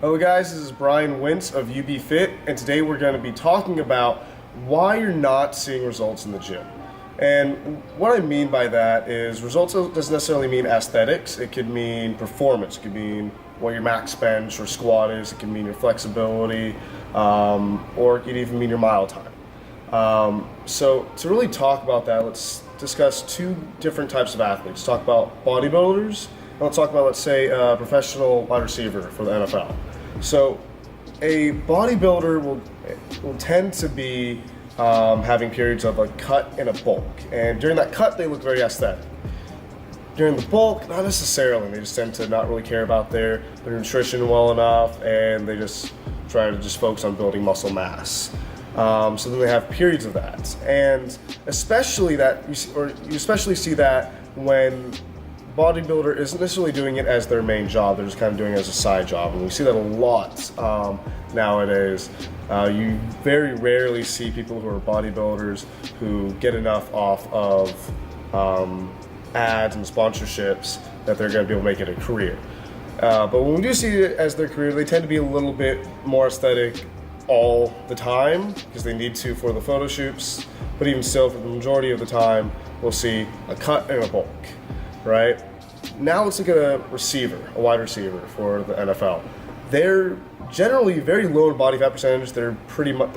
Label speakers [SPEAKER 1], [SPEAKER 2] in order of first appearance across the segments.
[SPEAKER 1] Hello guys, this is Brian Wentz of UB Fit, and today we're going to be talking about why you're not seeing results in the gym. And what I mean by that is results doesn't necessarily mean aesthetics. It could mean performance. It could mean what your max bench or squat is. It can mean your flexibility, or it could even mean your mile time. So to really talk about that, let's discuss two different types of athletes. Talk about bodybuilders, and let's talk about, let's say, a professional wide receiver for the NFL. So a bodybuilder will tend to be having periods of a cut and a bulk, and during that cut they look very aesthetic. During the bulk, not necessarily. They just tend to not really care about their nutrition well enough, and they just try to just focus on building muscle mass. So then they have periods of that, and especially you especially see that when bodybuilder isn't necessarily doing it as their main job. They're just kind of doing it as a side job, and we see that a lot nowadays. You very rarely see people who are bodybuilders who get enough off of ads and sponsorships that they're going to be able to make it a career. But when we do see it as their career, they tend to be a little bit more aesthetic all the time because they need to for the photo shoots. But even still, for the majority of the time, we'll see a cut and a bulk. Right? Now let's look at a wide receiver for the NFL. They're generally very low in body fat percentage. They're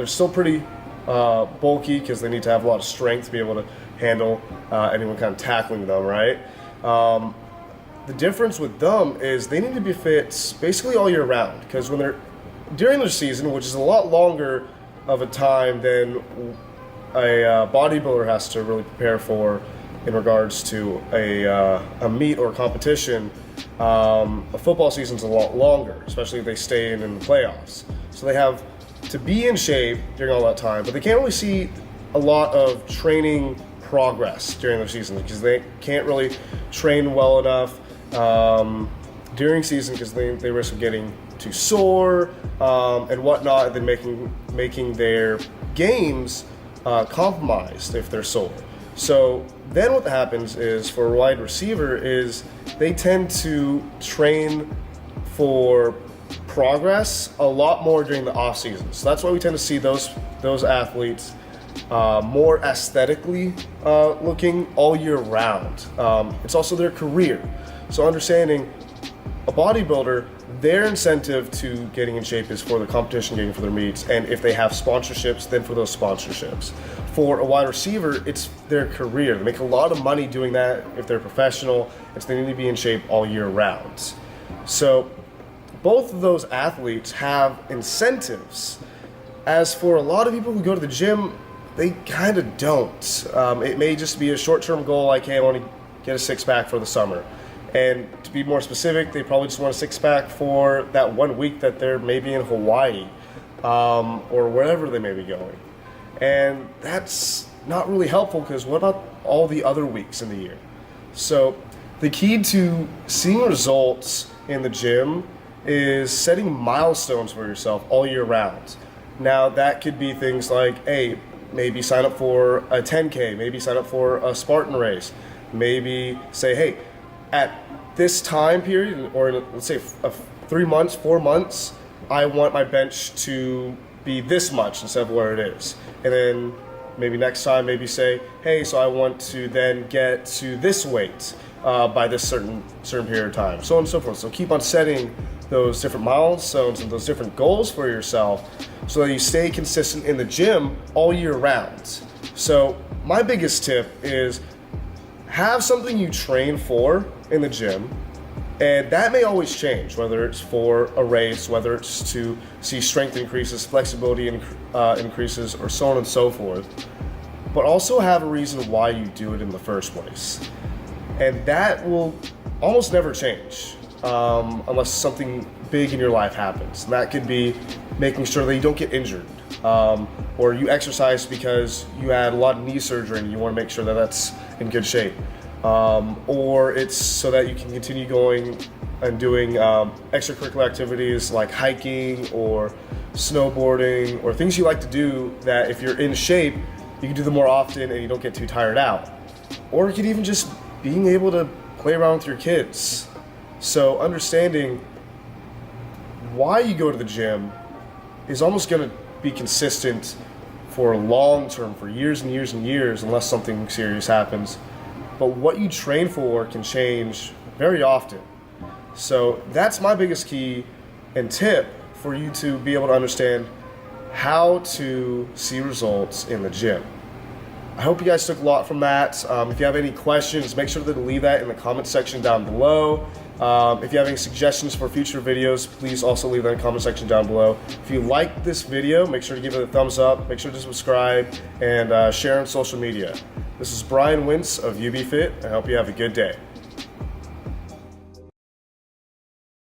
[SPEAKER 1] still pretty bulky because they need to have a lot of strength to be able to handle anyone kind of tackling them, right? The difference with them is they need to be fit basically all year round, because when they're during their season, which is a lot longer of a time than a bodybuilder has to really prepare for in regards to a meet or competition, a football season's a lot longer, especially if they stay in the playoffs. So they have to be in shape during all that time, but they can't really see a lot of training progress during their season because they can't really train well enough during season because they risk of getting too sore and whatnot, and then making their games compromised if they're sore. So then what happens is for a wide receiver is they tend to train for progress a lot more during the off season. So that's why we tend to see those athletes more aesthetically looking all year round. It's also their career. So understanding a bodybuilder, their incentive to getting in shape is for the competition, getting for their meets, and if they have sponsorships, then for those sponsorships. For a wide receiver, it's their career. They make a lot of money doing that if they're professional, and so they need to be in shape all year round. So both of those athletes have incentives. As for a lot of people who go to the gym, they kind of don't. It may just be a short-term goal, like, hey, I want to get a six-pack for the summer. And to be more specific, they probably just want a six-pack for that 1 week that they're maybe in Hawaii or wherever they may be going. And that's not really helpful because what about all the other weeks in the year? So the key to seeing results in the gym is setting milestones for yourself all year round. Now that could be things like, hey, maybe sign up for a 10K, maybe sign up for a Spartan race, maybe say, hey, at this time period, or let's say 3 months, 4 months, I want my bench to be this much instead of where it is. And then maybe next time, maybe say, hey, so I want to then get to this weight by this certain period of time, so on and so forth. So keep on setting those different milestones and those different goals for yourself so that you stay consistent in the gym all year round. So my biggest tip is have something you train for in the gym, and that may always change, whether it's for a race, whether it's to see strength increases, flexibility increases, or so on and so forth. But also have a reason why you do it in the first place. And that will almost never change unless something big in your life happens. And that could be making sure that you don't get injured, or you exercise because you had a lot of knee surgery and you want to make sure that that's in good shape. Or it's so that you can continue going and doing extracurricular activities like hiking or snowboarding or things you like to do that if you're in shape, you can do them more often and you don't get too tired out. Or it could even just being able to play around with your kids. So understanding why you go to the gym is almost going to be consistent for long term, for years and years and years, unless something serious happens. But what you train for can change very often. So that's my biggest key and tip for you to be able to understand how to see results in the gym. I hope you guys took a lot from that. If you have any questions, make sure to leave that in the comment section down below. If you have any suggestions for future videos, please also leave that in the comment section down below. If you like this video, make sure to give it a thumbs up, make sure to subscribe, and share on social media. This is Brian Wentz of UB Fit. I hope you have a good day.